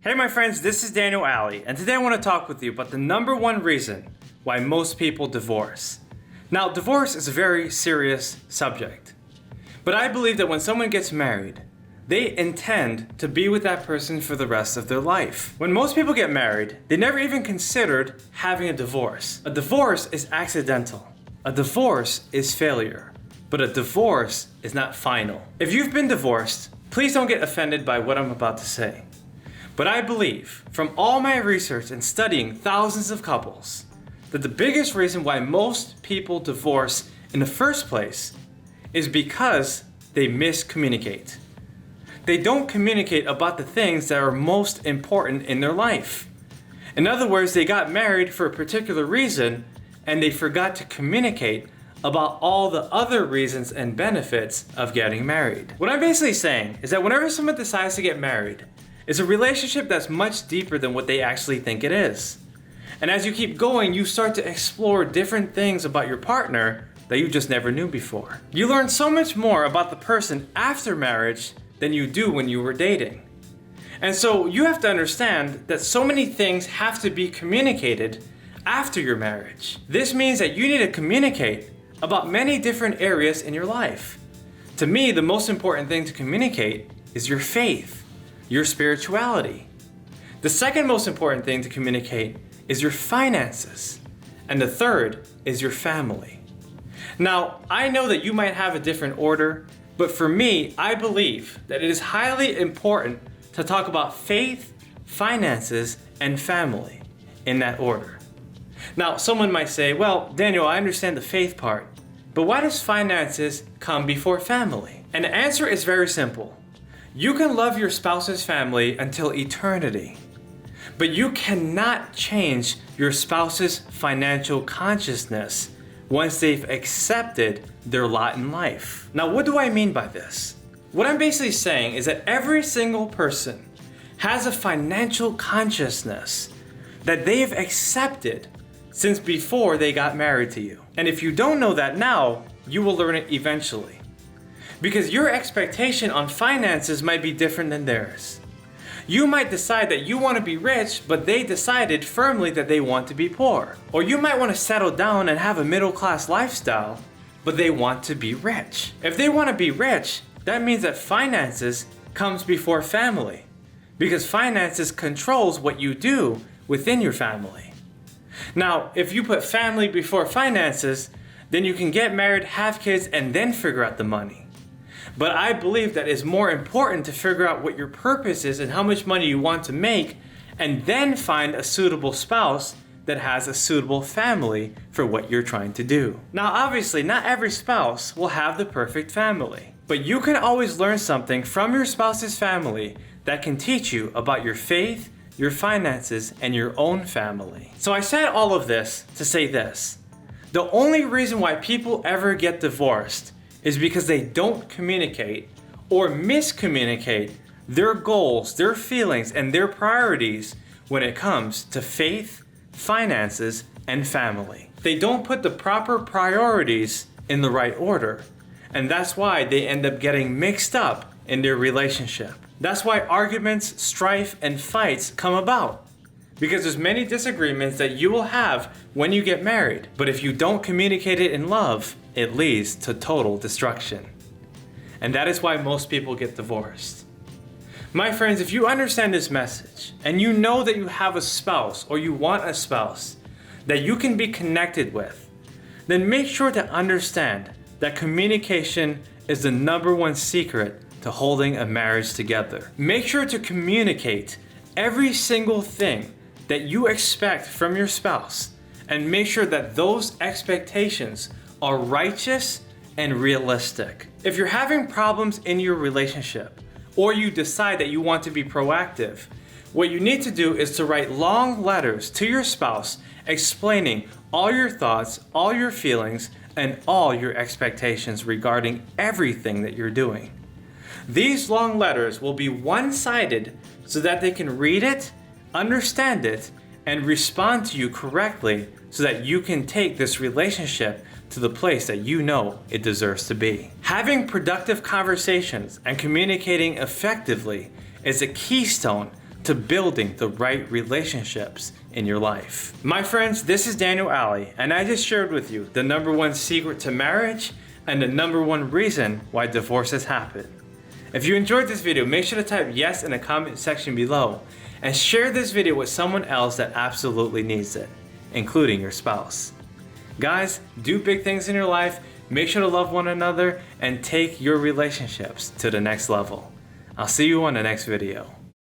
Hey my friends, this is Daniel Alley, and today I want to talk with you about the number one reason why most people divorce. Now, divorce is a very serious subject, but I believe that when someone gets married, they intend to be with that person for the rest of their life. When most people get married, they never even considered having a divorce. A divorce is accidental. A divorce is failure, but a divorce is not final. If you've been divorced, please don't get offended by what I'm about to say. But I believe, from all my research and studying thousands of couples, that the biggest reason why most people divorce in the first place is because they miscommunicate. They don't communicate about the things that are most important in their life. In other words, they got married for a particular reason and they forgot to communicate about all the other reasons and benefits of getting married. What I'm basically saying is that whenever someone decides to get married, it's a relationship that's much deeper than what they actually think it is. And as you keep going, you start to explore different things about your partner that you just never knew before. You learn so much more about the person after marriage than you do when you were dating. And so you have to understand that so many things have to be communicated after your marriage. This means that you need to communicate about many different areas in your life. To me, the most important thing to communicate is your faith, your spirituality. The second most important thing to communicate is your finances. And the third is your family. Now, I know that you might have a different order, but for me, I believe that it is highly important to talk about faith, finances, and family in that order. Now, someone might say, well, Daniel, I understand the faith part, but why does finances come before family? And the answer is very simple. You can love your spouse's family until eternity, but you cannot change your spouse's financial consciousness once they've accepted their lot in life. Now, what do I mean by this? What I'm basically saying is that every single person has a financial consciousness that they've accepted since before they got married to you. And if you don't know that now, you will learn it eventually. Because your expectation on finances might be different than theirs. You might decide that you want to be rich, but they decided firmly that they want to be poor. Or you might want to settle down and have a middle-class lifestyle, but they want to be rich. If they want to be rich, that means that finances comes before family, because finances controls what you do within your family. Now, if you put family before finances, then you can get married, have kids, and then figure out the money. But I believe that it's more important to figure out what your purpose is and how much money you want to make, and then find a suitable spouse that has a suitable family for what you're trying to do. Now, obviously, not every spouse will have the perfect family, but you can always learn something from your spouse's family that can teach you about your faith, your finances, and your own family. So I said all of this to say this. The only reason why people ever get divorced is because they don't communicate or miscommunicate their goals, their feelings, and their priorities when it comes to faith, finances, and family. They don't put the proper priorities in the right order, and that's why they end up getting mixed up in their relationship. That's why arguments, strife, and fights come about. Because there's many disagreements that you will have when you get married, but if you don't communicate it in love, it leads to total destruction. And that is why most people get divorced. My friends, if you understand this message, and you know that you have a spouse or you want a spouse that you can be connected with, then make sure to understand that communication is the number one secret to holding a marriage together. Make sure to communicate every single thing that you expect from your spouse, and make sure that those expectations are righteous and realistic. If you're having problems in your relationship, or you decide that you want to be proactive, what you need to do is to write long letters to your spouse explaining all your thoughts, all your feelings, and all your expectations regarding everything that you're doing. These long letters will be one-sided so that they can read it, understand it, and respond to you correctly so that you can take this relationship to the place that you know it deserves to be. Having productive conversations and communicating effectively is a keystone to building the right relationships in your life. My friends, this is Daniel Alley, and I just shared with you the #1 secret to marriage and the #1 reason why divorces happen. If you enjoyed this video, make sure to type yes in the comment section below and share this video with someone else that absolutely needs it, including your spouse. Guys, do big things in your life, make sure to love one another, and take your relationships to the next level. I'll see you on the next video.